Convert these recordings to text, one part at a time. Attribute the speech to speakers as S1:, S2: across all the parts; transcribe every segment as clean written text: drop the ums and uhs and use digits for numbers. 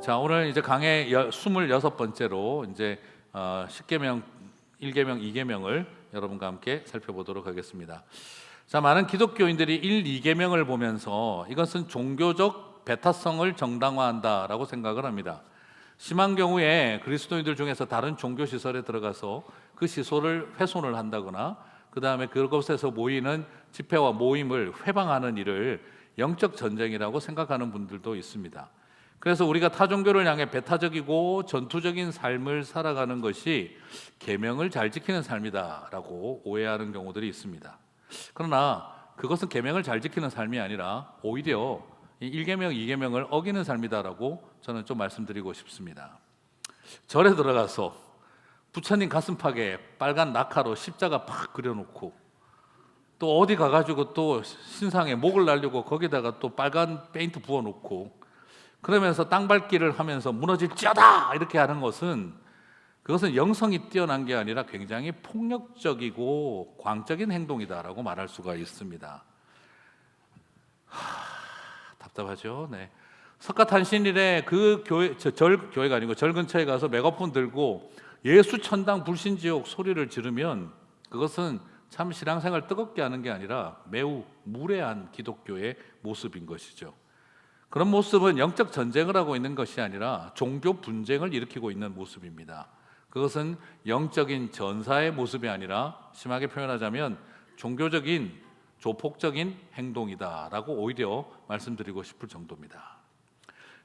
S1: 자, 오늘 이제 강의 26번째로 이제 10계명, 1계명, 2계명을 여러분과 함께 살펴보도록 하겠습니다. 자, 많은 기독교인들이 1, 2계명을 보면서 이것은 종교적 배타성을 정당화한다라고 생각을 합니다. 심한 경우에 그리스도인들 중에서 다른 종교 시설에 들어가서 그 시설을 훼손을 한다거나 그 다음에 그곳에서 모이는 집회와 모임을 회방하는 일을 영적 전쟁이라고 생각하는 분들도 있습니다. 그래서 우리가 타 종교를 향해 배타적이고 전투적인 삶을 살아가는 것이 계명을 잘 지키는 삶이다라고 오해하는 경우들이 있습니다. 그러나 그것은 계명을 잘 지키는 삶이 아니라 오히려 1계명, 2계명을 어기는 삶이다라고 저는 좀 말씀드리고 싶습니다. 절에 들어가서 부처님 가슴팍에 빨간 낙하로 십자가 팍 그려놓고 또 어디 가가지고 또 신상에 목을 날리고 거기다가 또 빨간 페인트 부어놓고 그러면서 땅밟기를 하면서 무너질지어다 이렇게 하는 것은 그것은 영성이 뛰어난 게 아니라 굉장히 폭력적이고 광적인 행동이다라고 말할 수가 있습니다. 답답하죠. 네. 석가탄신일에 그 교회, 교회가 아니고 절 근처에 가서 메가폰 들고 예수 천당 불신지옥 소리를 지르면 그것은 참 신앙생활 뜨겁게 하는 게 아니라 매우 무례한 기독교의 모습인 것이죠. 그런 모습은 영적 전쟁을 하고 있는 것이 아니라 종교 분쟁을 일으키고 있는 모습입니다. 그것은 영적인 전사의 모습이 아니라 심하게 표현하자면 종교적인 조폭적인 행동이다라고 오히려 말씀드리고 싶을 정도입니다.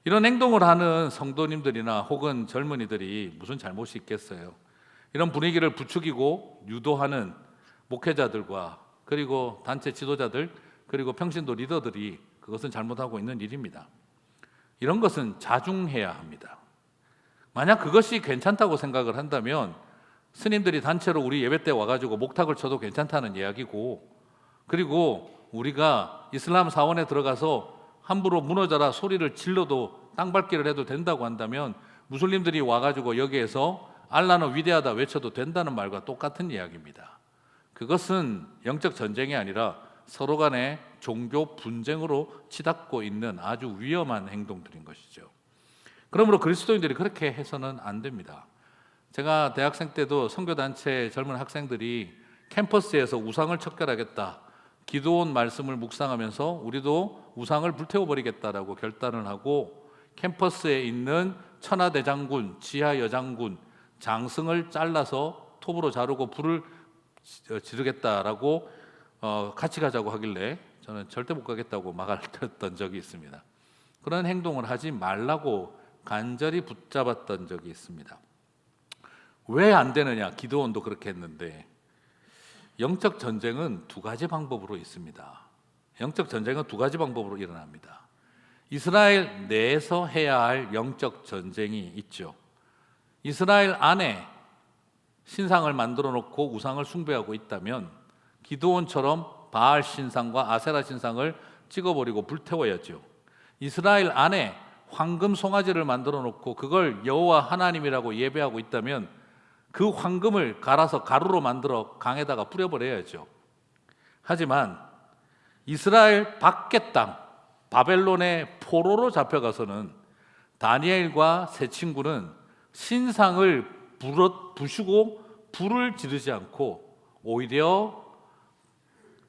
S1: 이런 행동을 하는 성도님들이나 혹은 젊은이들이 무슨 잘못이 있겠어요? 이런 분위기를 부추기고 유도하는 목회자들과 그리고 단체 지도자들 그리고 평신도 리더들이 그것은 잘못하고 있는 일입니다. 이런 것은 자중해야 합니다. 만약 그것이 괜찮다고 생각을 한다면 스님들이 단체로 우리 예배 때 와가지고 목탁을 쳐도 괜찮다는 이야기고, 그리고 우리가 이슬람 사원에 들어가서 함부로 무너져라 소리를 질러도 땅밟기를 해도 된다고 한다면 무슬림들이 와가지고 여기에서 알라는 위대하다 외쳐도 된다는 말과 똑같은 이야기입니다. 그것은 영적 전쟁이 아니라 서로 간의 종교 분쟁으로 치닫고 있는 아주 위험한 행동들인 것이죠. 그러므로 그리스도인들이 그렇게 해서는 안 됩니다. 제가 대학생 때도 선교단체 젊은 학생들이 캠퍼스에서 우상을 척결하겠다, 기도원 말씀을 묵상하면서 우리도 우상을 불태워버리겠다라고 결단을 하고 캠퍼스에 있는 천하대장군, 지하여장군, 장승을 잘라서 톱으로 자르고 불을 지르겠다라고 같이 가자고 하길래 저는 절대 못 가겠다고 막을 들었던 적이 있습니다. 그런 행동을 하지 말라고 간절히 붙잡았던 적이 있습니다. 왜 안 되느냐? 기도원도 그렇게 했는데 영적 전쟁은 두 가지 방법으로 있습니다. 영적 전쟁은 두 가지 방법으로 일어납니다. 이스라엘 내에서 해야 할 영적 전쟁이 있죠. 이스라엘 안에 신상을 만들어 놓고 우상을 숭배하고 있다면 기드온처럼 바알 신상과 아세라 신상을 찍어버리고 불태워야죠. 이스라엘 안에 황금 송아지를 만들어 놓고 그걸 여호와 하나님이라고 예배하고 있다면 그 황금을 갈아서 가루로 만들어 강에다가 뿌려버려야죠. 하지만 이스라엘 밖의 땅 바벨론의 포로로 잡혀가서는 다니엘과 세 친구는 신상을 부수고 불을 지르지 않고 오히려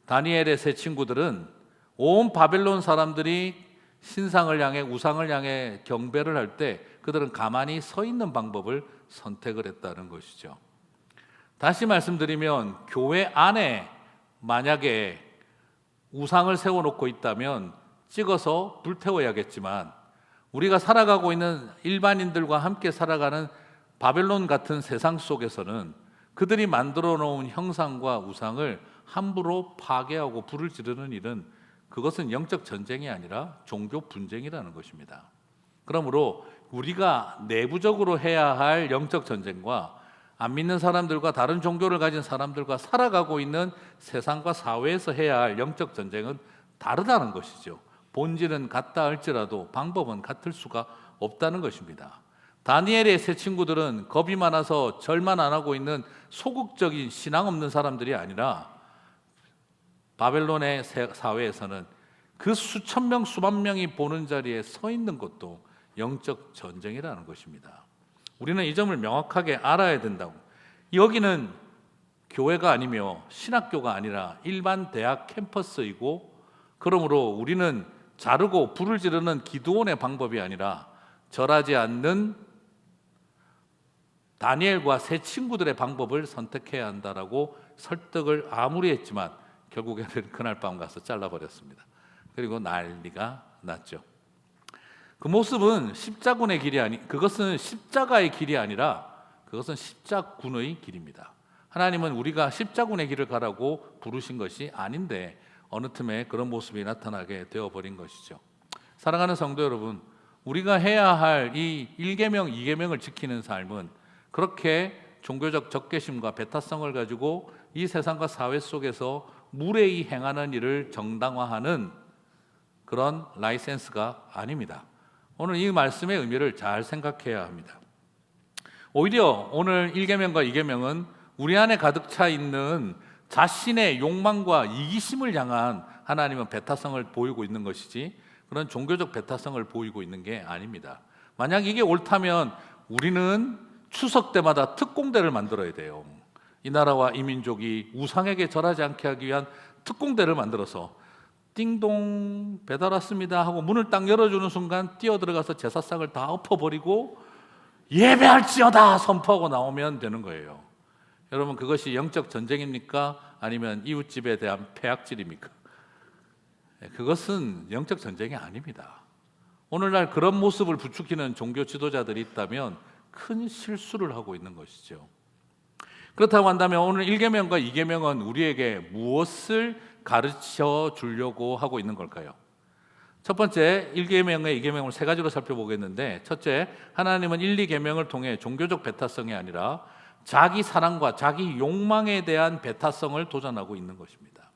S1: 다니엘의 세 친구들은 온 바벨론 사람들이 신상을 향해 우상을 향해 경배를 할 때 그들은 가만히 서 있는 방법을 선택을 했다는 것이죠. 다시 말씀드리면 교회 안에 만약에 우상을 세워놓고 있다면 찍어서 불태워야겠지만 우리가 살아가고 있는 일반인들과 함께 살아가는 바벨론 같은 세상 속에서는 그들이 만들어 놓은 형상과 우상을 함부로 파괴하고 불을 지르는 일은 그것은 영적 전쟁이 아니라 종교 분쟁이라는 것입니다. 그러므로 우리가 내부적으로 해야 할 영적 전쟁과 안 믿는 사람들과 다른 종교를 가진 사람들과 살아가고 있는 세상과 사회에서 해야 할 영적 전쟁은 다르다는 것이죠. 본질은 같다 할지라도 방법은 같을 수가 없다는 것입니다. 다니엘의 세 친구들은 겁이 많아서 절만 안 하고 있는 소극적인 신앙 없는 사람들이 아니라 바벨론의 사회에서는 그 수천 명 수만 명이 보는 자리에 서 있는 것도 영적 전쟁이라는 것입니다. 우리는 이 점을 명확하게 알아야 된다고. 여기는 교회가 아니며 신학교가 아니라 일반 대학 캠퍼스이고, 그러므로 우리는 자르고 불을 지르는 기드온의 방법이 아니라 절하지 않는 다니엘과 세 친구들의 방법을 선택해야 한다라고 설득을 아무리 했지만 결국에는 그날 밤 가서 잘라버렸습니다. 그리고 난리가 났죠. 그 모습은 십자군의 길이 그것은 십자가의 길이 아니라 그것은 십자군의 길입니다. 하나님은 우리가 십자군의 길을 가라고 부르신 것이 아닌데 어느 틈에 그런 모습이 나타나게 되어버린 것이죠. 사랑하는 성도 여러분, 우리가 해야 할 이 1계명, 2계명을 지키는 삶은 그렇게 종교적 적개심과 배타성을 가지고 이 세상과 사회 속에서 무례히 행하는 일을 정당화하는 그런 라이센스가 아닙니다. 오늘 이 말씀의 의미를 잘 생각해야 합니다. 오히려 오늘 1계명과 2계명은 우리 안에 가득 차 있는 자신의 욕망과 이기심을 향한 하나님은 배타성을 보이고 있는 것이지 그런 종교적 배타성을 보이고 있는 게 아닙니다. 만약 이게 옳다면 우리는 추석 때마다 특공대를 만들어야 돼요. 이 나라와 이 민족이 우상에게 절하지 않게 하기 위한 특공대를 만들어서 띵동 배달 왔습니다 하고 문을 딱 열어주는 순간 뛰어들어가서 제사상을 다 엎어버리고 예배할지어다 선포하고 나오면 되는 거예요. 여러분, 그것이 영적 전쟁입니까? 아니면 이웃집에 대한 패악질입니까? 그것은 영적 전쟁이 아닙니다. 오늘날 그런 모습을 부추기는 종교 지도자들이 있다면 큰 실수를 하고 있는 것이죠. 그렇다고 한다면 오늘 1계명과 2계명은 우리에게 무엇을 가르쳐 주려고 하고 있는 걸까요? 첫 번째, 1계명과 2계명을 세 가지로 살펴보겠는데, 첫째, 하나님은 1, 2계명을 통해 종교적 배타성이 아니라 자기 사랑과 자기 욕망에 대한 배타성을 도전하고 있는 것입니다.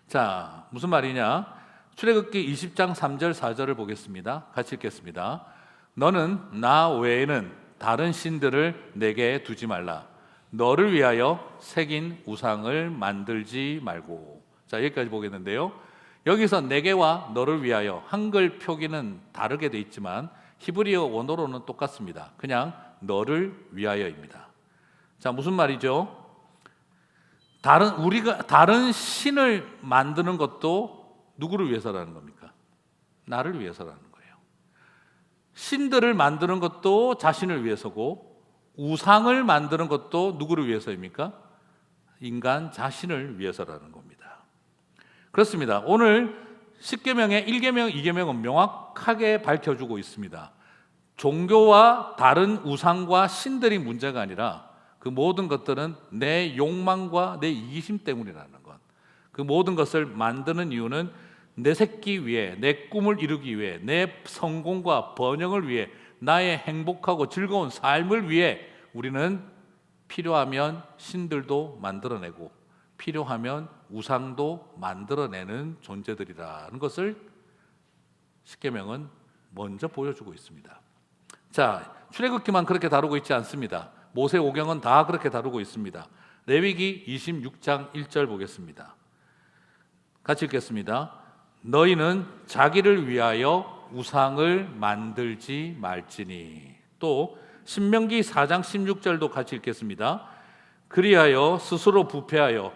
S1: 자, 무슨 말이냐? 출애굽기 20장 3절 4절을 보겠습니다. 같이 읽겠습니다. 너는 나 외에는 다른 신들을 내게 두지 말라. 너를 위하여 새긴 우상을 만들지 말고. 자, 여기까지 보겠는데요. 여기서 내게와 너를 위하여 한글 표기는 다르게 돼 있지만 히브리어 원어로는 똑같습니다. 그냥 너를 위하여입니다. 자, 무슨 말이죠? 우리가 다른 신을 만드는 것도 누구를 위해서라는 겁니까? 나를 위해서라는 거예요. 신들을 만드는 것도 자신을 위해서고 우상을 만드는 것도 누구를 위해서입니까? 인간 자신을 위해서라는 겁니다. 그렇습니다. 오늘 10계명의 1계명, 2계명은 명확하게 밝혀주고 있습니다. 종교와 다른 우상과 신들이 문제가 아니라 그 모든 것들은 내 욕망과 내 이기심 때문이라는 것. 그 모든 것을 만드는 이유는 내 새끼 위해, 내 꿈을 이루기 위해, 내 성공과 번영을 위해, 나의 행복하고 즐거운 삶을 위해 우리는 필요하면 신들도 만들어내고 필요하면 우상도 만들어내는 존재들이라는 것을 십계명은 먼저 보여주고 있습니다. 자, 출애굽기만 그렇게 다루고 있지 않습니다. 모세오경은 다 그렇게 다루고 있습니다. 레위기 26장 1절 보겠습니다. 같이 읽겠습니다. 너희는 자기를 위하여 우상을 만들지 말지니. 또 신명기 4장 16절도 같이 읽겠습니다. 그리하여 스스로 부패하여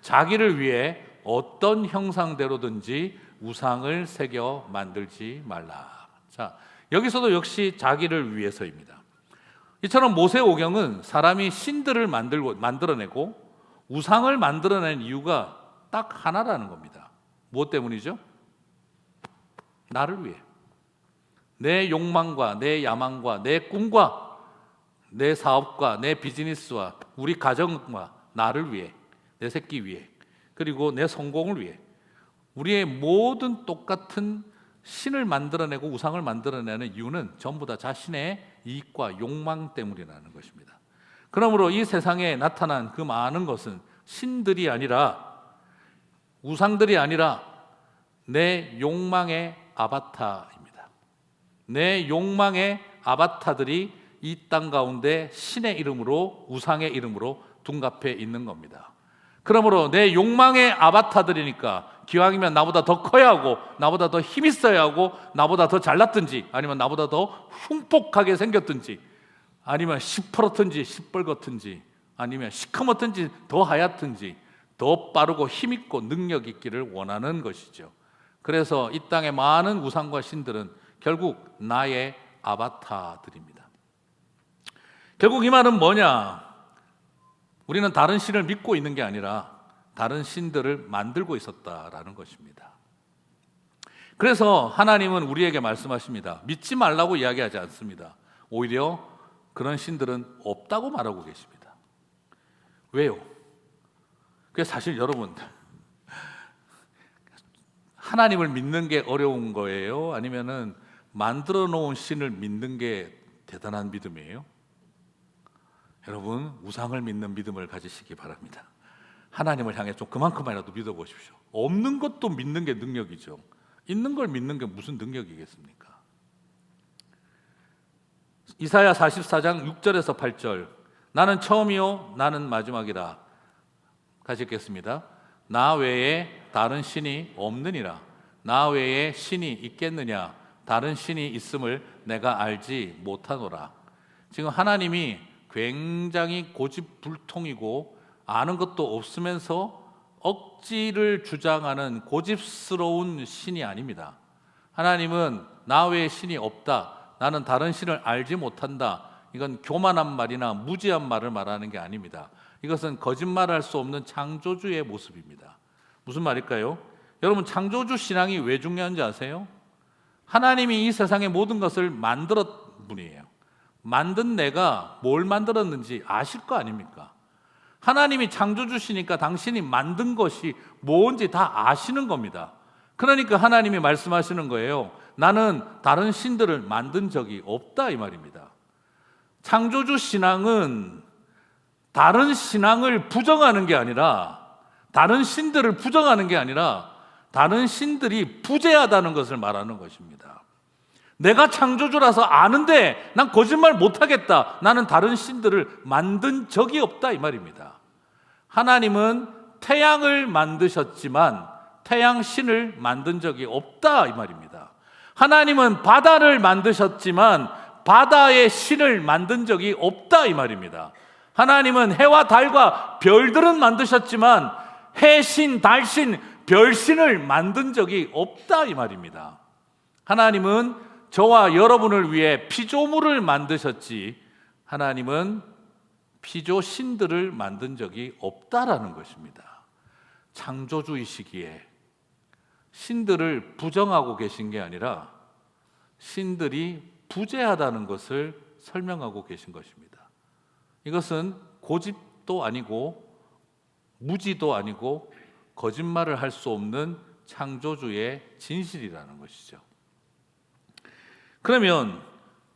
S1: 자기를 위해 어떤 형상대로든지 우상을 새겨 만들지 말라. 자, 여기서도 역시 자기를 위해서입니다. 이처럼 모세오경은 사람이 신들을 만들어내고 우상을 만들어낸 이유가 딱 하나라는 겁니다. 무엇 때문이죠? 나를 위해. 내 욕망과 내 야망과 내 꿈과 내 사업과 내 비즈니스와 우리 가정과 나를 위해, 내 새끼 위해, 그리고 내 성공을 위해 우리의 모든 똑같은 신을 만들어내고 우상을 만들어내는 이유는 전부 다 자신의 이익과 욕망 때문이라는 것입니다. 그러므로 이 세상에 나타난 그 많은 것은 신들이 아니라 우상들이 아니라 내 욕망의 아바타입니다. 내 욕망의 아바타들이 이 땅 가운데 신의 이름으로 우상의 이름으로 둔갑해 있는 겁니다. 그러므로 내 욕망의 아바타들이니까 기왕이면 나보다 더 커야 하고, 나보다 더 힘 있어야 하고, 나보다 더 잘났든지, 아니면 나보다 더 흉폭하게 생겼든지, 아니면 시퍼렇든지 시뻘겋든지, 아니면 시커멓든지 더 하얗든지 더 빠르고 힘있고 능력 있기를 원하는 것이죠. 그래서 이 땅의 많은 우상과 신들은 결국 나의 아바타들입니다. 결국 이 말은 뭐냐? 우리는 다른 신을 믿고 있는 게 아니라 다른 신들을 만들고 있었다라는 것입니다. 그래서 하나님은 우리에게 말씀하십니다. 믿지 말라고 이야기하지 않습니다. 오히려 그런 신들은 없다고 말하고 계십니다. 왜요? 그게 사실 여러분, 하나님을 믿는 게 어려운 거예요? 아니면은 만들어 놓은 신을 믿는 게 대단한 믿음이에요? 여러분, 우상을 믿는 믿음을 가지시기 바랍니다. 하나님을 향해 좀 그만큼이라도 믿어보십시오. 없는 것도 믿는 게 능력이죠. 있는 걸 믿는 게 무슨 능력이겠습니까? 이사야 44장 6절에서 8절, 나는 처음이요 나는 마지막이라. 같이 읽겠습니다. 나 외에 다른 신이 없느니라. 나 외에 신이 있겠느냐? 다른 신이 있음을 내가 알지 못하노라. 지금 하나님이 굉장히 고집불통이고 아는 것도 없으면서 억지를 주장하는 고집스러운 신이 아닙니다. 하나님은 나 외에 신이 없다, 나는 다른 신을 알지 못한다, 이건 교만한 말이나 무지한 말을 말하는 게 아닙니다. 이것은 거짓말할 수 없는 창조주의 모습입니다. 무슨 말일까요? 여러분, 창조주 신앙이 왜 중요한지 아세요? 하나님이 이 세상의 모든 것을 만들었 분이에요. 만든 내가 뭘 만들었는지 아실 거 아닙니까? 하나님이 창조주시니까 당신이 만든 것이 뭔지 다 아시는 겁니다. 그러니까 하나님이 말씀하시는 거예요. 나는 다른 신들을 만든 적이 없다, 이 말입니다. 창조주 신앙은 다른 신앙을 부정하는 게 아니라, 다른 신들을 부정하는 게 아니라 다른 신들이 부재하다는 것을 말하는 것입니다. 내가 창조주라서 아는데 난 거짓말 못하겠다, 나는 다른 신들을 만든 적이 없다, 이 말입니다. 하나님은 태양을 만드셨지만 태양신을 만든 적이 없다, 이 말입니다. 하나님은 바다를 만드셨지만 바다의 신을 만든 적이 없다, 이 말입니다. 하나님은 해와 달과 별들은 만드셨지만 해신, 달신, 별신을 만든 적이 없다, 이 말입니다. 하나님은 저와 여러분을 위해 피조물을 만드셨지 하나님은 피조신들을 만든 적이 없다라는 것입니다. 창조주이시기에 신들을 부정하고 계신 게 아니라 신들이 부재하다는 것을 설명하고 계신 것입니다. 이것은 고집도 아니고 무지도 아니고 거짓말을 할 수 없는 창조주의 진실이라는 것이죠. 그러면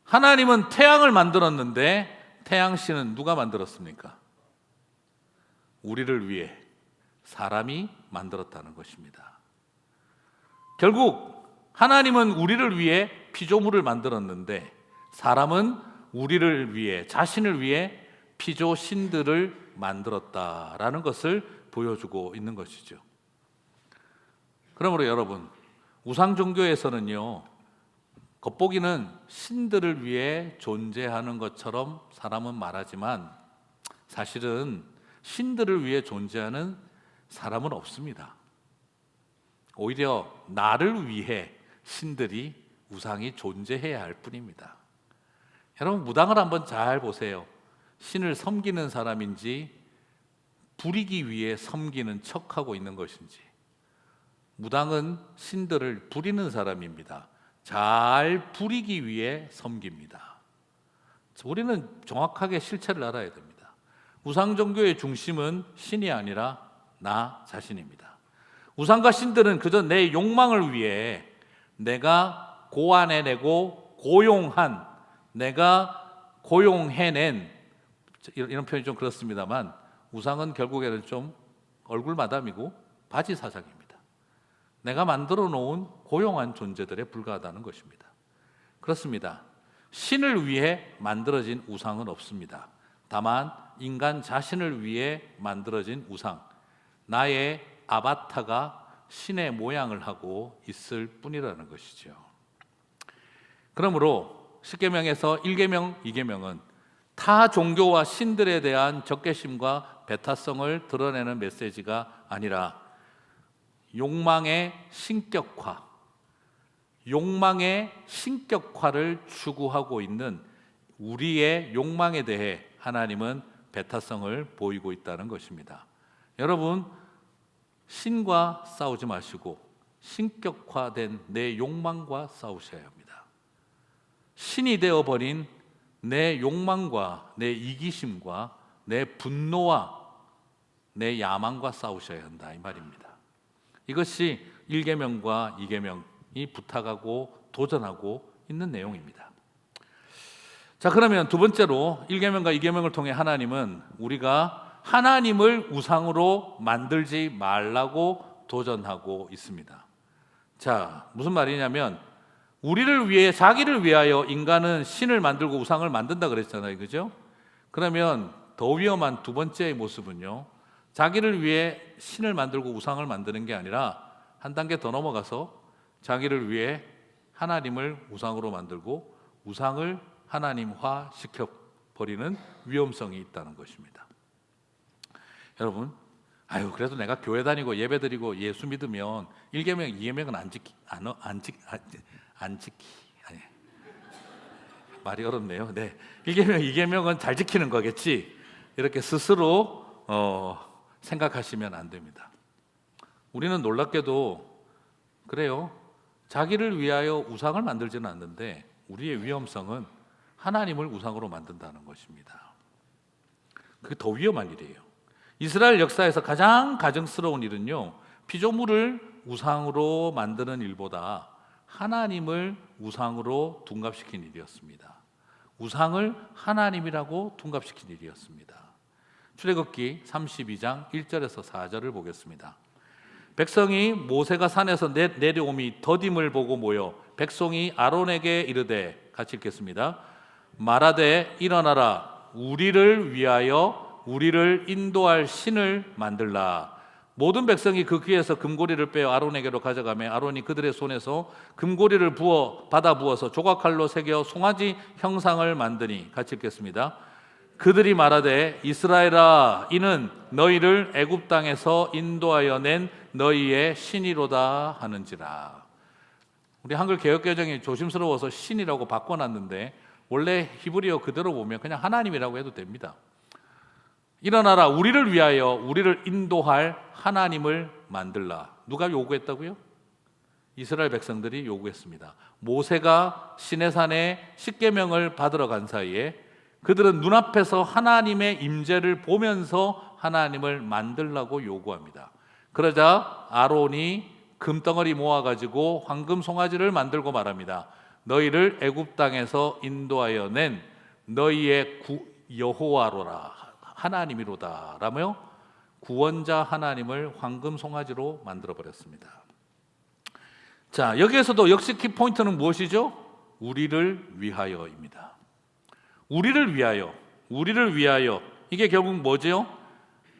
S1: 하나님은 태양을 만들었는데 태양신은 누가 만들었습니까? 우리를 위해 사람이 만들었다는 것입니다. 결국 하나님은 우리를 위해 피조물을 만들었는데 사람은 우리를 위해, 자신을 위해 피조신들을 만들었다라는 것을 보여주고 있는 것이죠. 그러므로 여러분, 우상종교에서는요, 겉보기는 신들을 위해 존재하는 것처럼 사람은 말하지만 사실은 신들을 위해 존재하는 사람은 없습니다. 오히려 나를 위해 신들이, 우상이 존재해야 할 뿐입니다. 여러분, 무당을 한번 잘 보세요. 신을 섬기는 사람인지 부리기 위해 섬기는 척하고 있는 것인지. 무당은 신들을 부리는 사람입니다. 잘 부리기 위해 섬깁니다. 우리는 정확하게 실체를 알아야 됩니다. 우상종교의 중심은 신이 아니라 나 자신입니다. 우상과 신들은 그저 내 욕망을 위해 내가 고안해내고 고용한, 내가 고용해낸, 이런 표현이 좀 그렇습니다만 우상은 결국에는 좀 얼굴 마담이고 바지 사장입니다. 내가 만들어 놓은 고용한 존재들에 불과하다는 것입니다. 그렇습니다. 신을 위해 만들어진 우상은 없습니다. 다만 인간 자신을 위해 만들어진 우상, 나의 아바타가 신의 모양을 하고 있을 뿐이라는 것이죠. 그러므로 10계명에서 1계명, 2계명은 타 종교와 신들에 대한 적개심과 배타성을 드러내는 메시지가 아니라 욕망의 신격화를 추구하고 있는 우리의 욕망에 대해 하나님은 배타성을 보이고 있다는 것입니다. 여러분, 신과 싸우지 마시고 신격화된 내 욕망과 싸우셔야 합니다. 신이 되어버린 내 욕망과 내 이기심과 내 분노와 내 야망과 싸우셔야 한다, 이 말입니다. 이것이 1계명과 2계명이 부탁하고 도전하고 있는 내용입니다. 자, 그러면 두 번째로 1계명과 2계명을 통해 하나님은 우리가 하나님을 우상으로 만들지 말라고 도전하고 있습니다. 자, 무슨 말이냐면 우리를 위해, 자기를 위하여 인간은 신을 만들고 우상을 만든다 그랬잖아요, 그죠? 그러면 더 위험한 두 번째의 모습은요, 자기를 위해 신을 만들고 우상을 만드는 게 아니라 한 단계 더 넘어가서 자기를 위해 하나님을 우상으로 만들고 우상을 하나님화 시켜버리는 위험성이 있다는 것입니다. 여러분, 그래도 내가 교회 다니고 예배 드리고 예수 믿으면 1계명, 2계명은 아니, 말이 어렵네요. 네, 1계명, 2계명은 잘 지키는 거겠지, 이렇게 스스로 생각하시면 안 됩니다. 우리는 놀랍게도 그래요. 자기를 위하여 우상을 만들지는 않는데 우리의 위험성은 하나님을 우상으로 만든다는 것입니다. 그게 더 위험한 일이에요. 이스라엘 역사에서 가장 가증스러운 일은요, 피조물을 우상으로 만드는 일보다 하나님을 우상으로 둔갑시킨 일이었습니다. 우상을 하나님이라고 둔갑시킨 일이었습니다. 출애굽기 32장 1절에서 4절을 보겠습니다. 백성이 모세가 산에서 내려오미 더딤을 보고 모여 백성이 아론에게 이르되, 같이 읽겠습니다. 말하되 일어나라, 우리를 위하여 우리를 인도할 신을 만들라. 모든 백성이 그 귀에서 금고리를 빼어 아론에게로 가져가며 아론이 그들의 손에서 금고리를 받아 부어서 조각칼로 새겨 송아지 형상을 만드니, 같이 읽겠습니다. 그들이 말하되 이스라엘아, 이는 너희를 애굽 땅에서 인도하여 낸 너희의 신이로다 하는지라. 우리 한글 개역개정이 조심스러워서 신이라고 바꿔놨는데 원래 히브리어 그대로 보면 그냥 하나님이라고 해도 됩니다. 일어나라, 우리를 위하여 우리를 인도할 하나님을 만들라. 누가 요구했다고요? 이스라엘 백성들이 요구했습니다. 모세가 시내산에 10계명을 받으러 간 사이에 그들은 눈앞에서 하나님의 임재를 보면서 하나님을 만들라고 요구합니다. 그러자 아론이 금덩어리 모아가지고 황금 송아지를 만들고 말합니다. 너희를 애굽 땅에서 인도하여 낸 너희의 여호와로라, 하나님이로다 라며 구원자 하나님을 황금 송아지로 만들어버렸습니다. 자, 여기에서도 역시 키포인트는 무엇이죠? 우리를 위하여입니다. 우리를 위하여. 이게 결국 뭐죠?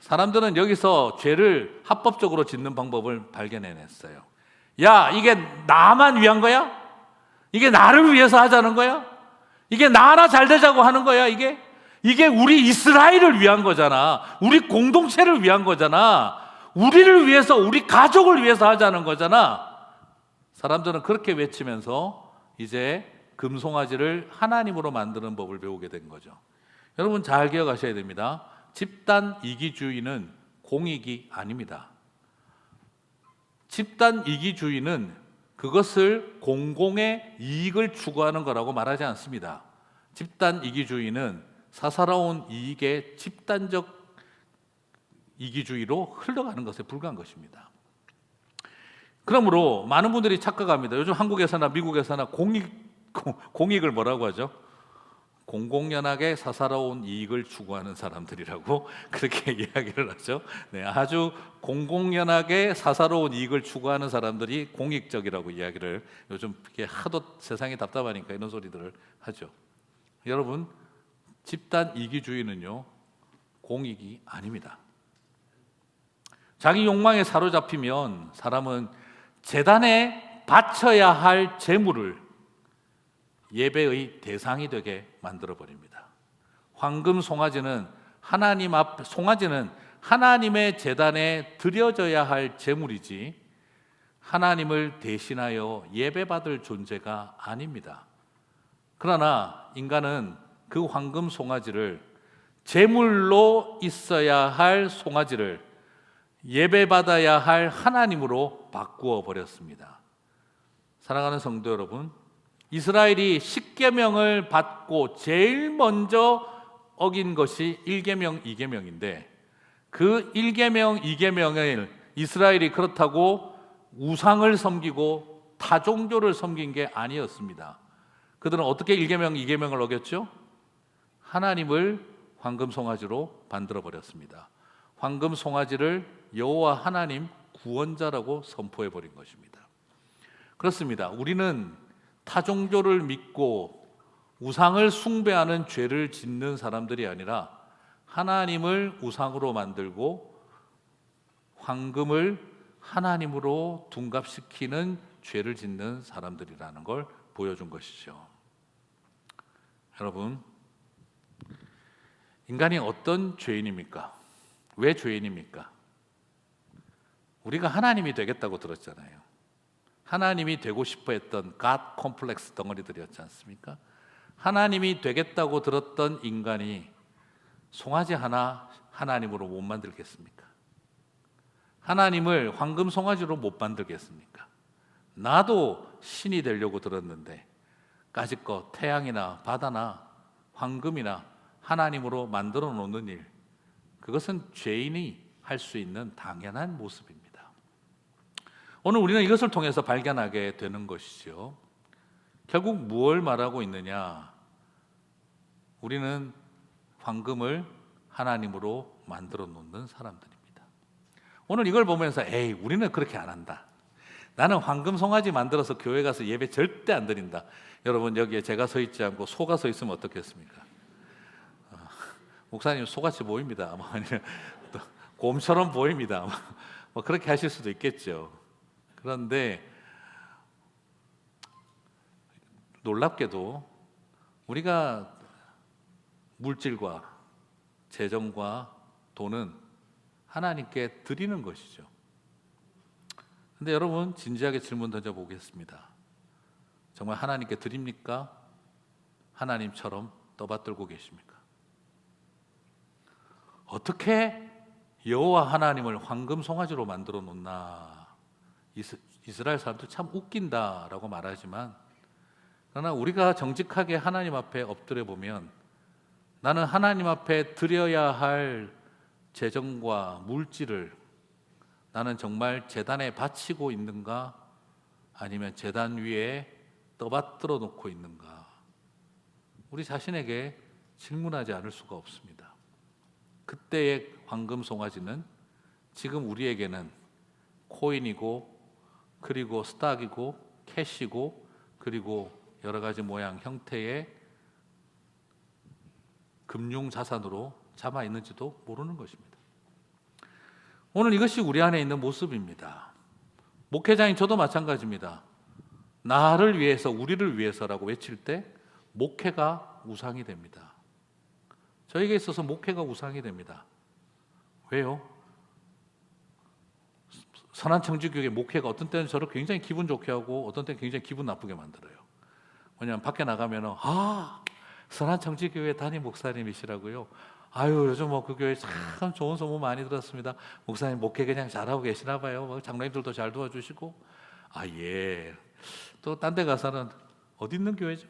S1: 사람들은 여기서 죄를 합법적으로 짓는 방법을 발견해냈어요. 야, 이게 나만 위한 거야? 이게 나를 위해서 하자는 거야? 이게 나 하나 잘 되자고 하는 거야? 이게 우리 이스라엘을 위한 거잖아. 우리 공동체를 위한 거잖아. 우리를 위해서, 우리 가족을 위해서 하자는 거잖아. 사람들은 그렇게 외치면서 이제 금송아지를 하나님으로 만드는 법을 배우게 된 거죠. 여러분 잘 기억하셔야 됩니다. 집단 이기주의는 공익이 아닙니다. 집단 이기주의는 그것을 공공의 이익을 추구하는 거라고 말하지 않습니다. 집단 이기주의는 사사로운 이익의 집단적 이기주의로 흘러가는 것에 불과한 것입니다. 그러므로 많은 분들이 착각합니다. 요즘 한국에서나 미국에서나 공익을 뭐라고 하죠? 공공연하게 사사로운 이익을 추구하는 사람들이라고 그렇게 이야기를 하죠. 네, 아주 공공연하게 사사로운 이익을 추구하는 사람들이 공익적이라고 이야기를, 요즘 하도 세상이 답답하니까 이런 소리들을 하죠. 여러분, 집단 이기주의는요 공익이 아닙니다. 자기 욕망에 사로잡히면 사람은 제단에 바쳐야 할 재물을 예배의 대상이 되게 만들어 버립니다. 황금 송아지는 송아지는 하나님의 제단에 드려져야 할 재물이지 하나님을 대신하여 예배받을 존재가 아닙니다. 그러나 인간은 그 황금 송아지를 제물로 있어야 할 송아지를 예배받아야 할 하나님으로 바꾸어 버렸습니다. 사랑하는 성도 여러분, 이스라엘이 십계명을 받고 제일 먼저 어긴 것이 1계명, 2계명인데 그 1계명, 2계명을 이스라엘이 그렇다고 우상을 섬기고 타종교를 섬긴 게 아니었습니다. 그들은 어떻게 1계명, 2계명을 어겼죠? 하나님을 황금 송아지로 만들어 버렸습니다. 황금 송아지를 여호와 하나님 구원자라고 선포해 버린 것입니다. 그렇습니다. 우리는 타종교를 믿고 우상을 숭배하는 죄를 짓는 사람들이 아니라 하나님을 우상으로 만들고 황금을 하나님으로 둔갑시키는 죄를 짓는 사람들이라는 걸 보여준 것이죠. 여러분, 인간이 어떤 죄인입니까? 왜 죄인입니까? 우리가 하나님이 되겠다고 들었잖아요. 하나님이 되고 싶어 했던 God 콤플렉스 덩어리들이었지 않습니까? 하나님이 되겠다고 들었던 인간이 송아지 하나 하나님으로 못 만들겠습니까? 하나님을 황금 송아지로 못 만들겠습니까? 나도 신이 되려고 들었는데 까짓것 태양이나 바다나 황금이나 하나님으로 만들어 놓는 일, 그것은 죄인이 할 수 있는 당연한 모습입니다. 오늘 우리는 이것을 통해서 발견하게 되는 것이죠. 결국 무엇을 말하고 있느냐? 우리는 황금을 하나님으로 만들어 놓는 사람들입니다. 오늘 이걸 보면서 에이, 우리는 그렇게 안 한다. 나는 황금 송아지 만들어서 교회 가서 예배 절대 안 드린다. 여러분, 여기에 제가 서 있지 않고 소가 서 있으면 어떻겠습니까? 목사님 소같이 보입니다. 아니면 곰처럼 보입니다. 뭐 그렇게 하실 수도 있겠죠. 그런데 놀랍게도 우리가 물질과 재정과 돈은 하나님께 드리는 것이죠. 근데 여러분, 진지하게 질문 던져보겠습니다. 정말 하나님께 드립니까? 하나님처럼 떠받들고 계십니까? 어떻게 여호와 하나님을 황금 송아지로 만들어 놓나? 이스라엘 사람들 참 웃긴다라고 말하지만, 그러나 우리가 정직하게 하나님 앞에 엎드려 보면 나는 하나님 앞에 드려야 할 재정과 물질을 나는 정말 제단에 바치고 있는가? 아니면 제단 위에 떠받들어 놓고 있는가? 우리 자신에게 질문하지 않을 수가 없습니다. 그때의 황금 송아지는 지금 우리에게는 코인이고, 그리고 스탁이고, 캐시고, 그리고 여러 가지 모양 형태의 금융 자산으로 잡아 있는지도 모르는 것입니다. 오늘 이것이 우리 안에 있는 모습입니다. 목회자인 저도 마찬가지입니다. 나를 위해서, 우리를 위해서라고 외칠 때 목회가 우상이 됩니다. 저에게 있어서 목회가 우상이 됩니다. 왜요? 선한 청지교회 목회가 어떤 때는 저를 굉장히 기분 좋게 하고 어떤 때는 굉장히 기분 나쁘게 만들어요. 왜냐하면 밖에 나가면 선한 청지교회 담임 목사님이시라고요. 아유, 요즘 그 교회 참 좋은 소문 많이 들었습니다. 목사님 목회 그냥 잘하고 계시나 봐요. 장로님들도 잘 도와주시고. 예. 또 딴 데 가서는 어디 있는 교회죠?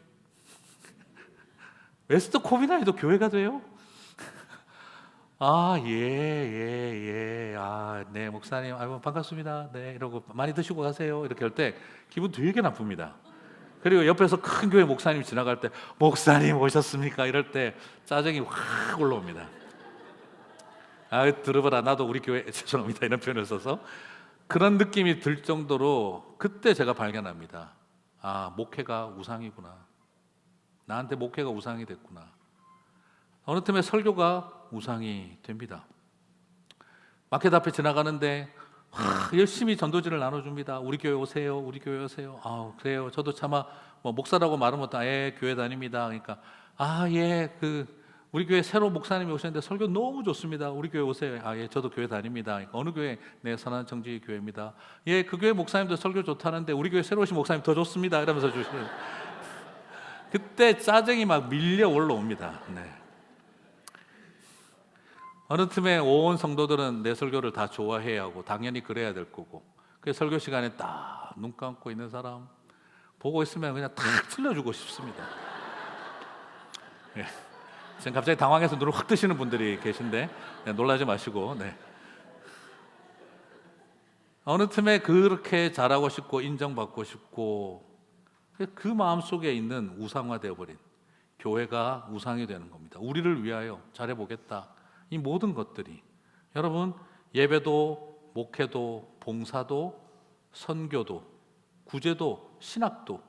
S1: 웨스트 코비나이도 교회가 돼요? 네, 목사님, 아이고, 반갑습니다. 네, 이러고 많이 드시고 가세요. 이렇게 할 때 기분 되게 나쁩니다. 그리고 옆에서 큰 교회 목사님 지나갈 때, 목사님 오셨습니까? 이럴 때 짜증이 확 올라옵니다. 들어봐라, 나도 우리 교회, 죄송합니다. 이런 표현을 써서. 그런 느낌이 들 정도로 그때 제가 발견합니다. 목회가 우상이구나. 나한테 목회가 우상이 됐구나. 어느 틈에 설교가 우상이 됩니다. 마켓 앞에 지나가는데 열심히 전도지를 나눠줍니다. 우리 교회 오세요. 우리 교회 오세요. 아, 그래요. 저도 차마 뭐 목사라고 말은 못하. 예, 교회 다닙니다. 그러니까 예, 우리 교회 새로 목사님이 오셨는데 설교 너무 좋습니다. 우리 교회 오세요. 예, 저도 교회 다닙니다. 그러니까 어느 교회? 네, 선한 정지 교회입니다. 예, 그 교회 목사님도 설교 좋다는데 우리 교회 새로 오신 목사님 더 좋습니다. 이러면서 주시는. 그때 짜증이 막 밀려 올라옵니다. 네. 어느 틈에 온 성도들은 내 설교를 다 좋아해야 하고 당연히 그래야 될 거고, 그 설교 시간에 딱 눈 감고 있는 사람 보고 있으면 그냥 탁 틀려주고 싶습니다. 네. 지금 갑자기 당황해서 눈을 확 뜨시는 분들이 계신데 놀라지 마시고, 네. 어느 틈에 그렇게 잘하고 싶고 인정받고 싶고, 그 마음속에 있는 우상화되어 버린 교회가 우상이 되는 겁니다. 우리를 위하여 잘해보겠다, 이 모든 것들이, 여러분, 예배도 목회도 봉사도 선교도 구제도 신학도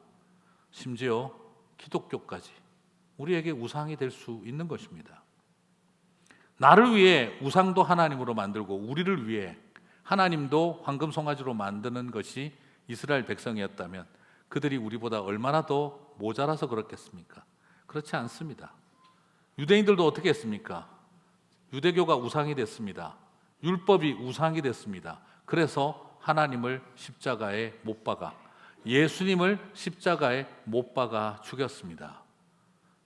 S1: 심지어 기독교까지 우리에게 우상이 될 수 있는 것입니다. 나를 위해 우상도 하나님으로 만들고 우리를 위해 하나님도 황금 송아지로 만드는 것이 이스라엘 백성이었다면 그들이 우리보다 얼마나 더 모자라서 그렇겠습니까? 그렇지 않습니다. 유대인들도 어떻게 했습니까? 유대교가 우상이 됐습니다. 율법이 우상이 됐습니다. 그래서 하나님을 십자가에 못 박아, 예수님을 십자가에 못 박아 죽였습니다.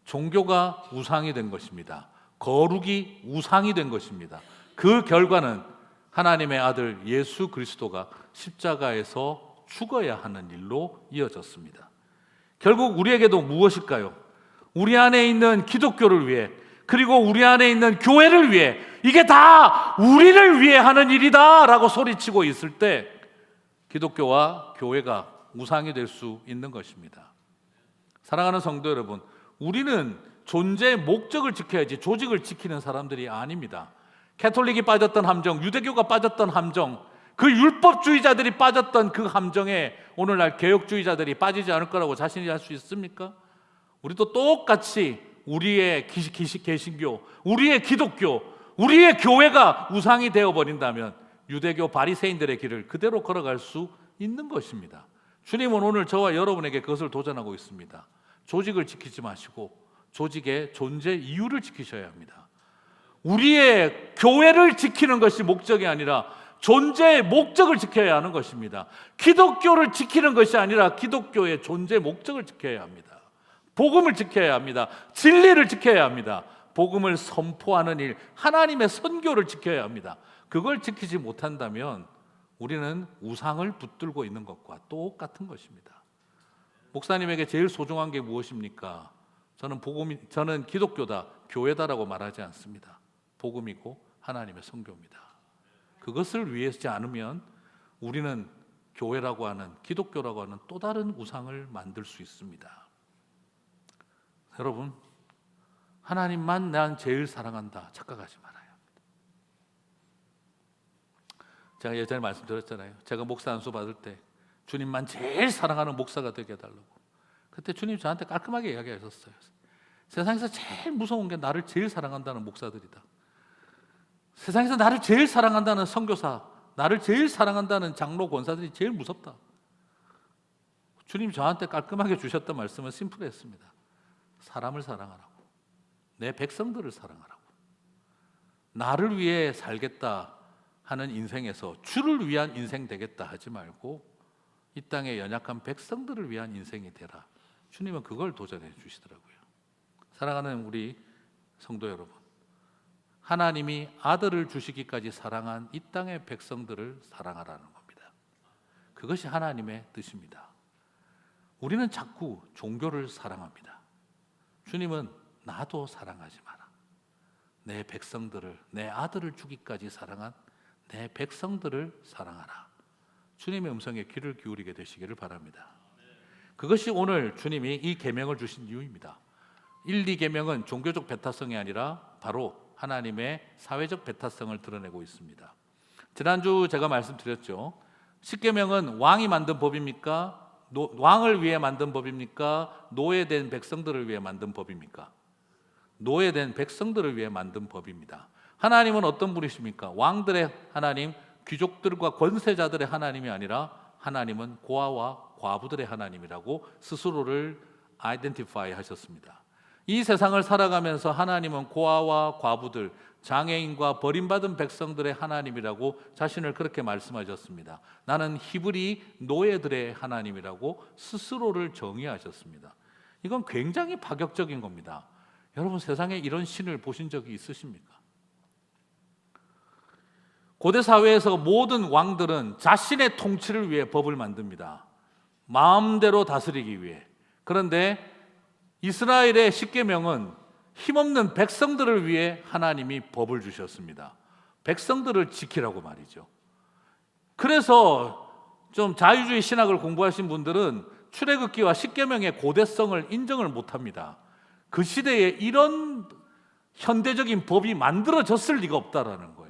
S1: 종교가 우상이 된 것입니다. 거룩이 우상이 된 것입니다. 그 결과는 하나님의 아들 예수 그리스도가 십자가에서 죽어야 하는 일로 이어졌습니다. 결국 우리에게도 무엇일까요? 우리 안에 있는 기독교를 위해, 그리고 우리 안에 있는 교회를 위해, 이게 다 우리를 위해 하는 일이다 라고 소리치고 있을 때 기독교와 교회가 우상이 될 수 있는 것입니다. 사랑하는 성도 여러분, 우리는 존재의 목적을 지켜야지 조직을 지키는 사람들이 아닙니다. 캐톨릭이 빠졌던 함정, 유대교가 빠졌던 함정, 그 율법주의자들이 빠졌던 그 함정에 오늘날 개혁주의자들이 빠지지 않을 거라고 자신이 할 수 있습니까? 우리도 똑같이 우리의 개신교, 우리의 기독교, 우리의 교회가 우상이 되어버린다면 유대교 바리새인들의 길을 그대로 걸어갈 수 있는 것입니다. 주님은 오늘 저와 여러분에게 그것을 도전하고 있습니다. 조직을 지키지 마시고 조직의 존재 이유를 지키셔야 합니다. 우리의 교회를 지키는 것이 목적이 아니라 존재의 목적을 지켜야 하는 것입니다. 기독교를 지키는 것이 아니라 기독교의 존재 목적을 지켜야 합니다. 복음을 지켜야 합니다. 진리를 지켜야 합니다. 복음을 선포하는 일, 하나님의 선교를 지켜야 합니다. 그걸 지키지 못한다면 우리는 우상을 붙들고 있는 것과 똑같은 것입니다. 목사님에게 제일 소중한 게 무엇입니까? 저는 기독교다, 교회다라고 말하지 않습니다. 복음이고 하나님의 선교입니다. 그것을 위해서지 않으면 우리는 교회라고 하는, 기독교라고 하는 또 다른 우상을 만들 수 있습니다. 여러분, 하나님만 난 제일 사랑한다 착각하지 말아요. 제가 예전에 말씀드렸잖아요. 제가 목사 안수 받을 때 주님만 제일 사랑하는 목사가 되게 해달라고. 그때 주님 저한테 깔끔하게 이야기하셨어요. 세상에서 제일 무서운 게 나를 제일 사랑한다는 목사들이다. 세상에서 나를 제일 사랑한다는 선교사, 나를 제일 사랑한다는 장로 권사들이 제일 무섭다. 주님 저한테 깔끔하게 주셨던 말씀은 심플했습니다. 사람을 사랑하라고, 내 백성들을 사랑하라고. 나를 위해 살겠다 하는 인생에서 주를 위한 인생 되겠다 하지 말고 이 땅의 연약한 백성들을 위한 인생이 되라. 주님은 그걸 도전해 주시더라고요. 사랑하는 우리 성도 여러분, 하나님이 아들을 주시기까지 사랑한 이 땅의 백성들을 사랑하라는 겁니다. 그것이 하나님의 뜻입니다. 우리는 자꾸 종교를 사랑합니다. 주님은 나도 사랑하지 마라. 내 백성들을, 내 아들을 주기까지 사랑한 내 백성들을 사랑하라. 주님의 음성에 귀를 기울이게 되시기를 바랍니다. 그것이 오늘 주님이 이 계명을 주신 이유입니다. 1, 2계명은 종교적 배타성이 아니라 바로 하나님의 사회적 배타성을 드러내고 있습니다. 지난주 제가 말씀드렸죠. 10계명은 왕이 만든 법입니까? 왕을 위해 만든 법입니까? 노예된 백성들을 위해 만든 법입니까? 노예된 백성들을 위해 만든 법입니다. 하나님은 어떤 분이십니까? 왕들의 하나님, 귀족들과 권세자들의 하나님이 아니라 하나님은 고아와 과부들의 하나님이라고 스스로를 아이덴티파이 하셨습니다. 이 세상을 살아가면서 하나님은 고아와 과부들, 장애인과 버림받은 백성들의 하나님이라고 자신을 그렇게 말씀하셨습니다. 나는 히브리 노예들의 하나님이라고 스스로를 정의하셨습니다. 이건 굉장히 파격적인 겁니다. 여러분, 세상에 이런 신을 보신 적이 있으십니까? 고대 사회에서 모든 왕들은 자신의 통치를 위해 법을 만듭니다. 마음대로 다스리기 위해. 그런데 이스라엘의 십계명은 힘없는 백성들을 위해 하나님이 법을 주셨습니다. 백성들을 지키라고 말이죠. 그래서 좀 자유주의 신학을 공부하신 분들은 출애굽기와 십계명의 고대성을 인정을 못합니다. 그 시대에 이런 현대적인 법이 만들어졌을 리가 없다라는 거예요.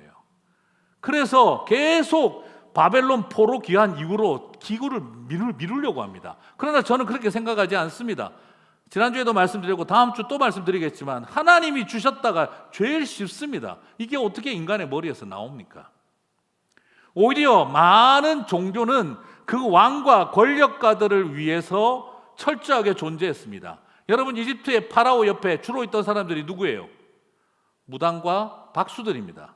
S1: 그래서 계속 바벨론 포로 귀환 이후로 기구를 미루려고 합니다. 그러나 저는 그렇게 생각하지 않습니다. 지난주에도 말씀드렸고 다음 주 또 말씀드리겠지만 하나님이 주셨다가 제일 쉽습니다. 이게 어떻게 인간의 머리에서 나옵니까? 오히려 많은 종교는 그 왕과 권력가들을 위해서 철저하게 존재했습니다. 여러분, 이집트의 파라오 옆에 주로 있던 사람들이 누구예요? 무당과 박수들입니다.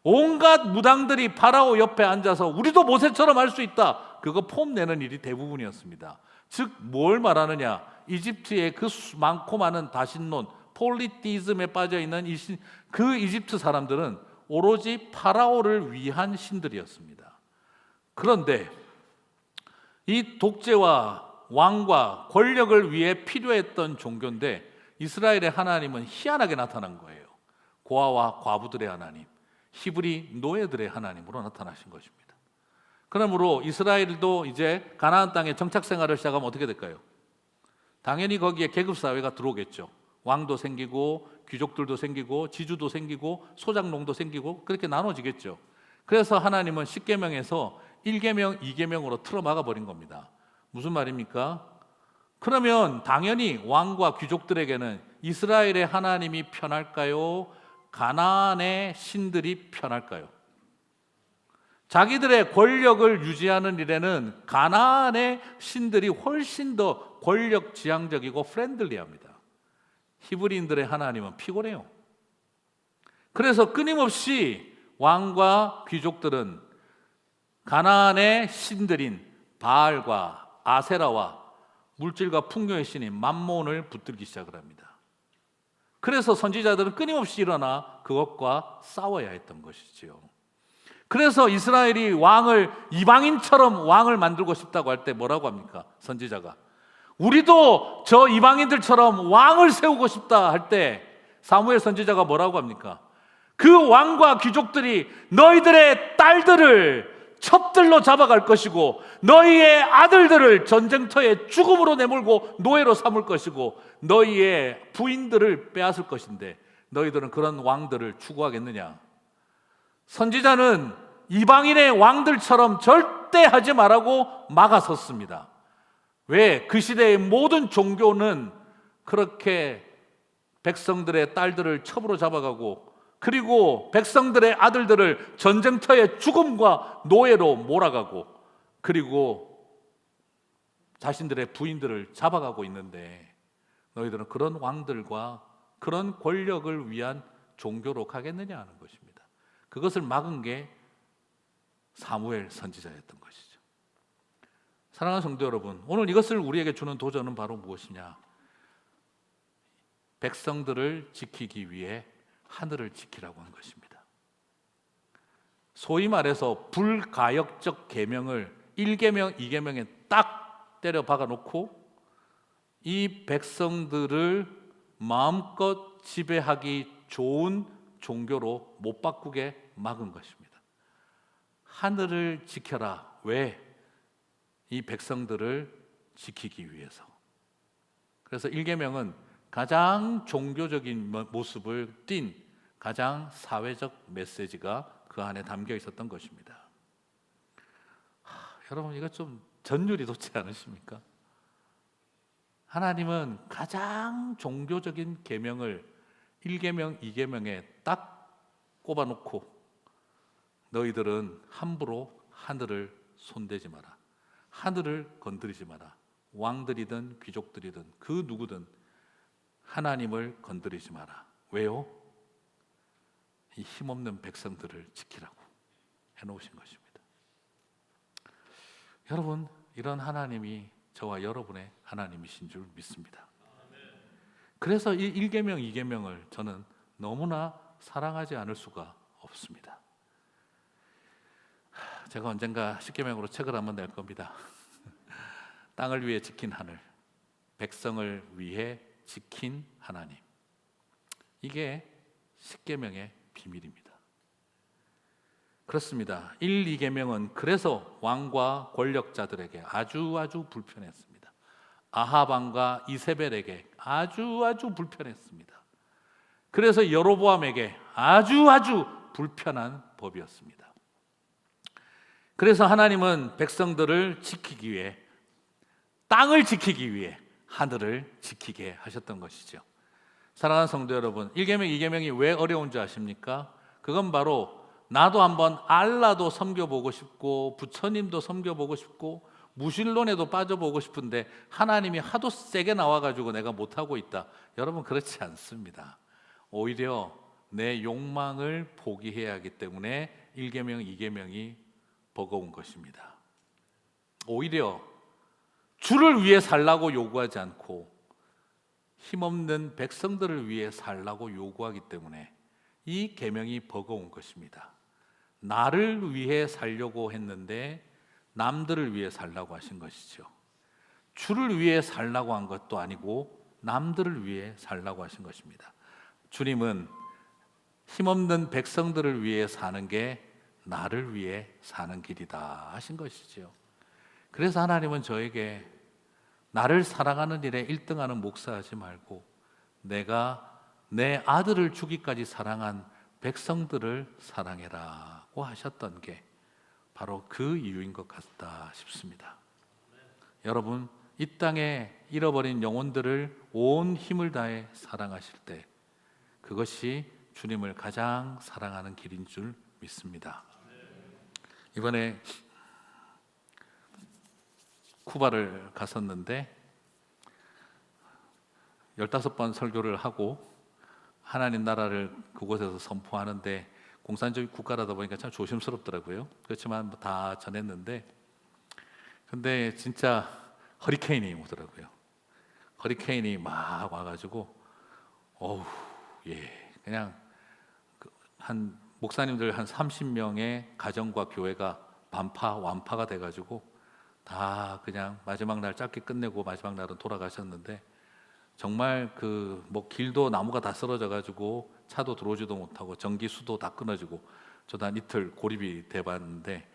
S1: 온갖 무당들이 파라오 옆에 앉아서 우리도 모세처럼 할 수 있다, 그거 폼내는 일이 대부분이었습니다. 즉 뭘 말하느냐, 이집트의 그 많고 많은 다신론, 폴리티즘에 빠져있는 그 이집트 사람들은 오로지 파라오를 위한 신들이었습니다. 그런데 이 독재와 왕과 권력을 위해 필요했던 종교인데 이스라엘의 하나님은 희한하게 나타난 거예요. 고아와 과부들의 하나님, 히브리 노예들의 하나님으로 나타나신 것입니다. 그러므로 이스라엘도 이제 가나안 땅에 정착 생활을 시작하면 어떻게 될까요? 당연히 거기에 계급사회가 들어오겠죠. 왕도 생기고 귀족들도 생기고 지주도 생기고 소장농도 생기고 그렇게 나눠지겠죠. 그래서 하나님은 십계명에서 1계명, 2계명으로 틀어막아 버린 겁니다. 무슨 말입니까? 그러면 당연히 왕과 귀족들에게는 이스라엘의 하나님이 편할까요? 가나안의 신들이 편할까요? 자기들의 권력을 유지하는 일에는 가나안의 신들이 훨씬 더 권력 지향적이고 프렌들리합니다. 히브리인들의 하나님은 피곤해요. 그래서 끊임없이 왕과 귀족들은 가나안의 신들인 바알과 아세라와 물질과 풍요의 신인 맘몬을 붙들기 시작을 합니다. 그래서 선지자들은 끊임없이 일어나 그것과 싸워야 했던 것이지요. 그래서 이스라엘이 왕을 이방인처럼 왕을 만들고 싶다고 할 때 뭐라고 합니까? 선지자가 우리도 저 이방인들처럼 왕을 세우고 싶다 할 때 사무엘 선지자가 뭐라고 합니까? 그 왕과 귀족들이 너희들의 딸들을 첩들로 잡아갈 것이고 너희의 아들들을 전쟁터에 죽음으로 내몰고 노예로 삼을 것이고 너희의 부인들을 빼앗을 것인데 너희들은 그런 왕들을 추구하겠느냐? 선지자는 이방인의 왕들처럼 절대 하지 말라고 막아섰습니다. 왜? 그 시대의 모든 종교는 그렇게 백성들의 딸들을 첩으로 잡아가고 그리고 백성들의 아들들을 전쟁터에 죽음과 노예로 몰아가고 그리고 자신들의 부인들을 잡아가고 있는데 너희들은 그런 왕들과 그런 권력을 위한 종교로 가겠느냐 하는 것입니다. 그것을 막은 게 사무엘 선지자였던 것이죠. 사랑하는 성도 여러분, 오늘 이것을 우리에게 주는 도전은 바로 무엇이냐? 백성들을 지키기 위해 하늘을 지키라고 한 것입니다. 소위 말해서 불가역적 계명을 1계명, 2계명에 딱 때려 박아 놓고 이 백성들을 마음껏 지배하기 좋은 종교로 못 바꾸게 막은 것입니다. 하늘을 지켜라. 왜? 이 백성들을 지키기 위해서. 그래서 1계명은 가장 종교적인 모습을 띤 가장 사회적 메시지가 그 안에 담겨 있었던 것입니다. 여러분, 이거 좀 전율이 돋지 않으십니까? 하나님은 가장 종교적인 계명을 1계명, 2계명에 딱 꼽아놓고 너희들은 함부로 하늘을 손대지 마라. 하늘을 건드리지 마라. 왕들이든 귀족들이든 그 누구든 하나님을 건드리지 마라. 왜요? 이 힘없는 백성들을 지키라고 해놓으신 것입니다. 여러분, 이런 하나님이 저와 여러분의 하나님이신 줄 믿습니다. 그래서 이 1계명, 2계명을 저는 너무나 사랑하지 않을 수가 없습니다. 제가 언젠가 10계명으로 책을 한번 낼 겁니다. 땅을 위해 지킨 하늘, 백성을 위해 지킨 하나님. 이게 10계명의 비밀입니다. 그렇습니다. 1, 2계명은 그래서 왕과 권력자들에게 아주 불편했습니다. 아합 왕과 이세벨에게 아주 불편했습니다. 그래서 여로보암에게 아주 불편한 법이었습니다. 그래서 하나님은 백성들을 지키기 위해, 땅을 지키기 위해 하늘을 지키게 하셨던 것이죠. 사랑하는 성도 여러분, 1계명, 2계명이 왜 어려운 줄 아십니까? 그건 바로 나도 한번 알라도 섬겨보고 싶고 부처님도 섬겨보고 싶고 무신론에도 빠져보고 싶은데 하나님이 하도 세게 나와가지고 내가 못하고 있다. 여러분, 그렇지 않습니다. 오히려 내 욕망을 포기해야 하기 때문에 1계명, 2계명이 버거운 것입니다. 오히려 주를 위해 살라고 요구하지 않고 힘없는 백성들을 위해 살라고 요구하기 때문에 이 계명이 버거운 것입니다. 나를 위해 살려고 했는데 남들을 위해 살라고 하신 것이죠. 주를 위해 살라고 한 것도 아니고 남들을 위해 살라고 하신 것입니다. 주님은 힘없는 백성들을 위해 사는 게 나를 위해 사는 길이다 하신 것이죠. 그래서 하나님은 저에게 나를 사랑하는 일에 1등하는 목사하지 말고 내가 내 아들을 주기까지 사랑한 백성들을 사랑해라고 하셨던 게 바로 그 이유인 것 같다 싶습니다. 여러분, 이 땅에 잃어버린 영혼들을 온 힘을 다해 사랑하실 때 그것이 주님을 가장 사랑하는 길인 줄 믿습니다. 이번에 쿠바를 갔었는데 15번 설교를 하고 하나님 나라를 그곳에서 선포하는데 공산주의 국가라다 보니까 참 조심스럽더라고요. 그렇지만 다 전했는데 근데 진짜 허리케인이 오더라고요. 허리케인이 막 와가지고 어우 그냥 한 목사님들 한 30명의 가정과 교회가 완파가 돼가지고 다 그냥 마지막 날 짧게 끝내고 마지막 날은 돌아가셨는데 정말 그 뭐 길도 나무가 다 쓰러져가지고 차도 들어오지도 못하고 전기 수도 다 끊어지고 저도 한 이틀 고립이 돼봤는데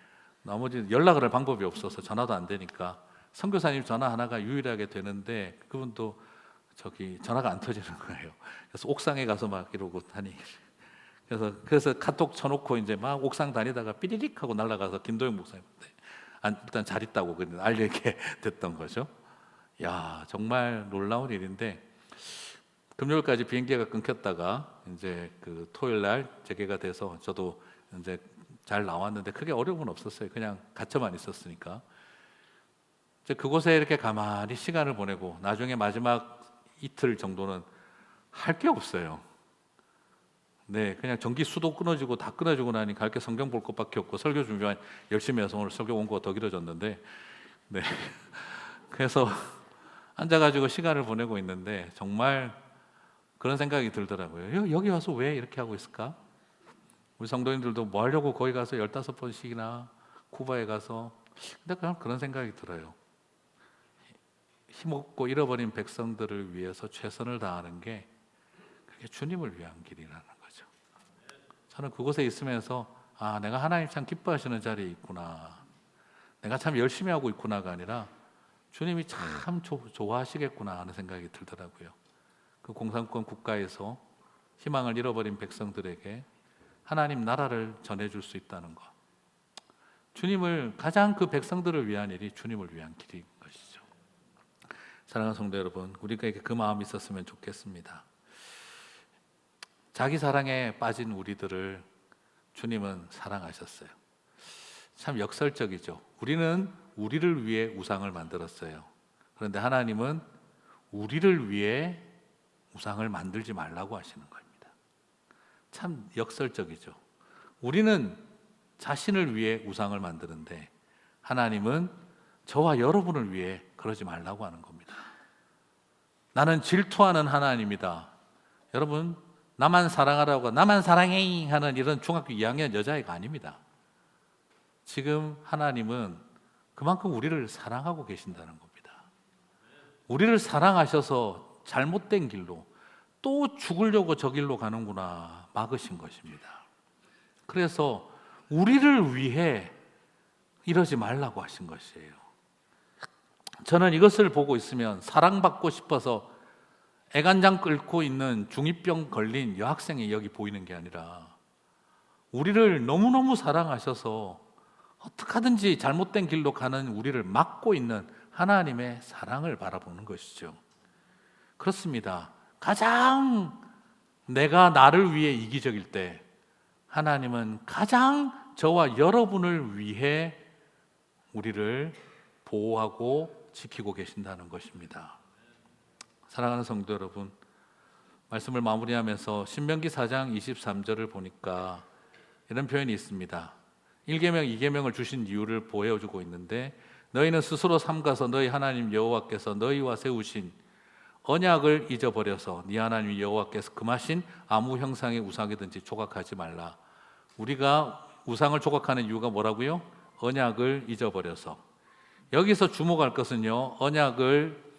S1: 나머지 연락을 할 방법이 없어서 전화도 안 되니까 선교사님 전화 하나가 유일하게 되는데 그분도 저기 전화가 안 터지는 거예요. 그래서 옥상에 가서 막 이러고 다니. 그래서 카톡 쳐놓고 이제 막 옥상 다니다가 삐리릭 하고 날아가서 김도영 목사님한테 일단 잘 있다고 알게 됐던 거죠. 야, 정말 놀라운 일인데 금요일까지 비행기가 끊겼다가 이제 그 토요일 날 재개가 돼서 저도 이제 잘 나왔는데 크게 어려움은 없었어요. 그냥 갇혀만 있었으니까. 이제 그곳에 이렇게 가만히 시간을 보내고 나중에 마지막 이틀 정도는 할 게 없어요. 네, 그냥 전기 수도 끊어지고 다 끊어지고 나니 갈 게 성경 볼 것밖에 없고 설교 준비만 열심히 해서 오늘 설교 온 거가 더 길어졌는데 네. 그래서 앉아가지고 시간을 보내고 있는데 정말 그런 생각이 들더라고요. 여기 와서 왜 이렇게 하고 있을까? 우리 성도님들도 뭐 하려고 거기 가서 15번씩이나 쿠바에 가서 근데 그런 생각이 들어요. 힘없고 잃어버린 백성들을 위해서 최선을 다하는 게 그게 주님을 위한 길이라는 거죠. 저는 그곳에 있으면서 내가 하나님 참 기뻐하시는 자리에 있구나, 내가 참 열심히 하고 있구나가 아니라 주님이 참 좋아하시겠구나 하는 생각이 들더라고요. 그 공산권 국가에서 희망을 잃어버린 백성들에게 하나님 나라를 전해줄 수 있다는 것, 주님을 가장 그 백성들을 위한 일이 주님을 위한 길인 것이죠. 사랑하는 성도 여러분, 우리가 그 마음이 있었으면 좋겠습니다. 자기 사랑에 빠진 우리들을 주님은 사랑하셨어요. 참 역설적이죠. 우리는 우리를 위해 우상을 만들었어요. 그런데 하나님은 우리를 위해 우상을 만들지 말라고 하시는 겁니다. 참 역설적이죠. 우리는 자신을 위해 우상을 만드는데 하나님은 저와 여러분을 위해 그러지 말라고 하는 겁니다. 나는 질투하는 하나님이다. 여러분, 나만 사랑하라고 나만 사랑해 하는 이런 중학교 2학년 여자애가 아닙니다. 지금 하나님은 그만큼 우리를 사랑하고 계신다는 겁니다. 우리를 사랑하셔서 잘못된 길로 또 죽으려고 저 길로 가는구나 막으신 것입니다. 그래서 우리를 위해 이러지 말라고 하신 것이에요. 저는 이것을 보고 있으면 사랑받고 싶어서 애간장 끓고 있는 중2병 걸린 여학생이 여기 보이는 게 아니라 우리를 너무너무 사랑하셔서 어떻게 하든지 잘못된 길로 가는 우리를 막고 있는 하나님의 사랑을 바라보는 것이죠. 그렇습니다. 가장 내가 나를 위해 이기적일 때 하나님은 가장 저와 여러분을 위해 우리를 보호하고 지키고 계신다는 것입니다. 사랑하는 성도 여러분, 말씀을 마무리하면서 신명기 4장 23절을 보니까 이런 표현이 있습니다. 1계명, 2계명을 주신 이유를 보여주고 있는데 너희는 스스로 삼가서 너희 하나님 여호와께서 너희와 세우신 언약을 잊어버려서 네 하나님 여호와께서 금하신 아무 형상의 우상이든지 조각하지 말라. 우리가 우상을 조각하는 이유가 뭐라고요? 언약을 잊어버려서. 여기서 주목할 것은요, 언약을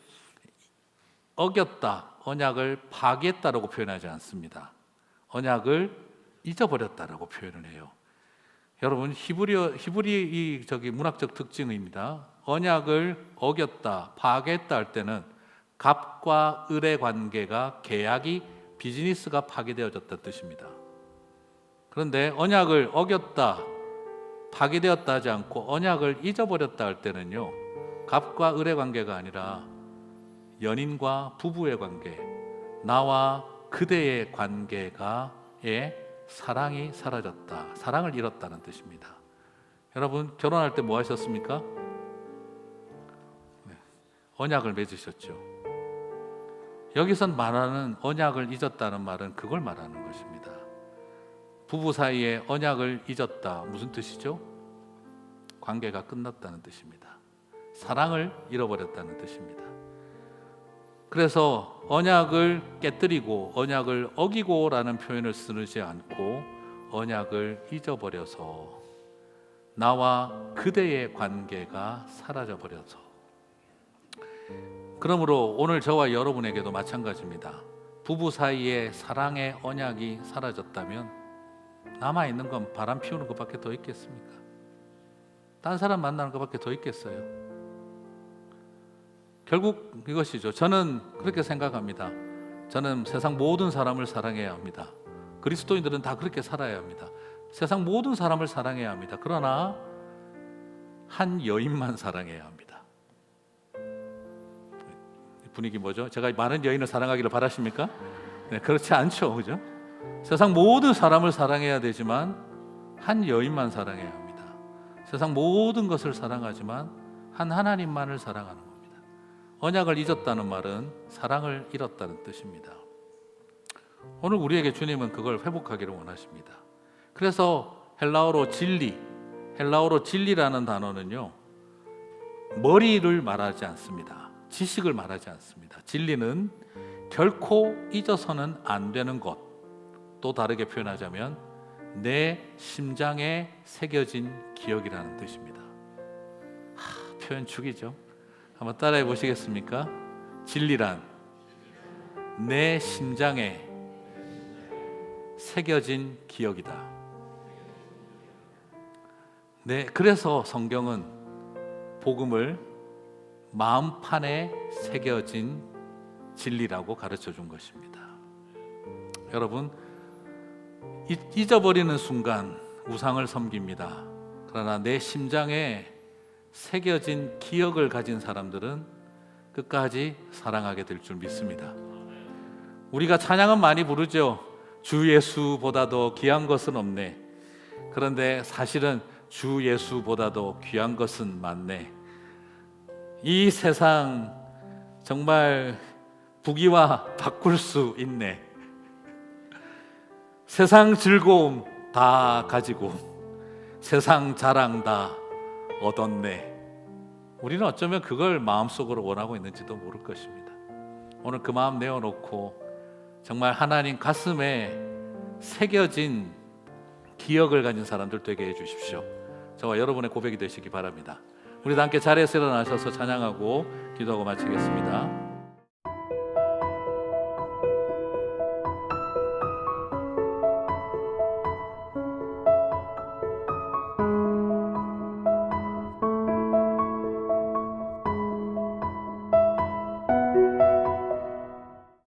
S1: 어겼다, 언약을 파괴했다라고 표현하지 않습니다. 언약을 잊어버렸다라고 표현을 해요. 여러분, 히브리 문학적 특징입니다. 언약을 어겼다, 파괴했다 할 때는 갑과 을의 관계가, 계약이, 비즈니스가 파괴되어졌다는 뜻입니다. 그런데 언약을 어겼다, 파괴되었다 하지 않고 언약을 잊어버렸다 할 때는요, 갑과 을의 관계가 아니라 연인과 부부의 관계, 나와 그대의 관계가의 사랑이 사라졌다, 사랑을 잃었다는 뜻입니다. 여러분, 결혼할 때 뭐 하셨습니까? 언약을 맺으셨죠. 여기선 말하는 언약을 잊었다는 말은 그걸 말하는 것입니다. 부부 사이에 언약을 잊었다, 무슨 뜻이죠? 관계가 끝났다는 뜻입니다. 사랑을 잃어버렸다는 뜻입니다. 그래서 언약을 깨뜨리고 언약을 어기고라는 표현을 쓰지 않고 언약을 잊어버려서 나와 그대의 관계가 사라져버려서. 그러므로 오늘 저와 여러분에게도 마찬가지입니다. 부부 사이에 사랑의 언약이 사라졌다면 남아있는 건 바람 피우는 것밖에 더 있겠습니까? 딴 사람 만나는 것밖에 더 있겠어요? 결국 이것이죠. 저는 그렇게 생각합니다. 저는 세상 모든 사람을 사랑해야 합니다. 그리스도인들은 다 그렇게 살아야 합니다. 세상 모든 사람을 사랑해야 합니다. 그러나 한 여인만 사랑해야 합니다. 분위기 뭐죠? 제가 많은 여인을 사랑하기를 바라십니까? 네, 그렇지 않죠, 그죠? 세상 모든 사람을 사랑해야 되지만 한 여인만 사랑해야 합니다. 세상 모든 것을 사랑하지만 한 하나님만을 사랑하는 겁니다. 언약을 잊었다는 말은 사랑을 잃었다는 뜻입니다. 오늘 우리에게 주님은 그걸 회복하기를 원하십니다. 그래서 헬라어로 진리라는 단어는요, 머리를 말하지 않습니다. 지식을 말하지 않습니다. 진리는 결코 잊어서는 안 되는 것, 또 다르게 표현하자면 내 심장에 새겨진 기억이라는 뜻입니다. 표현 죽이죠. 한번 따라해 보시겠습니까? 진리란 내 심장에 새겨진 기억이다. 네, 그래서 성경은 복음을 마음판에 새겨진 진리라고 가르쳐 준 것입니다. 여러분, 잊어버리는 순간 우상을 섬깁니다. 그러나 내 심장에 새겨진 기억을 가진 사람들은 끝까지 사랑하게 될 줄 믿습니다. 우리가 찬양은 많이 부르죠. 주 예수보다 더 귀한 것은 없네. 그런데 사실은 주 예수보다도 귀한 것은 많네. 이 세상 정말 부귀와 바꿀 수 있네. 세상 즐거움 다 가지고 세상 자랑 다 얻었네. 우리는 어쩌면 그걸 마음속으로 원하고 있는지도 모를 것입니다. 오늘 그 마음 내어놓고 정말 하나님 가슴에 새겨진 기억을 가진 사람들 되게 해주십시오. 저와 여러분의 고백이 되시기 바랍니다. 우리 다 함께 자리에서 일어나셔서 찬양하고 기도하고 마치겠습니다.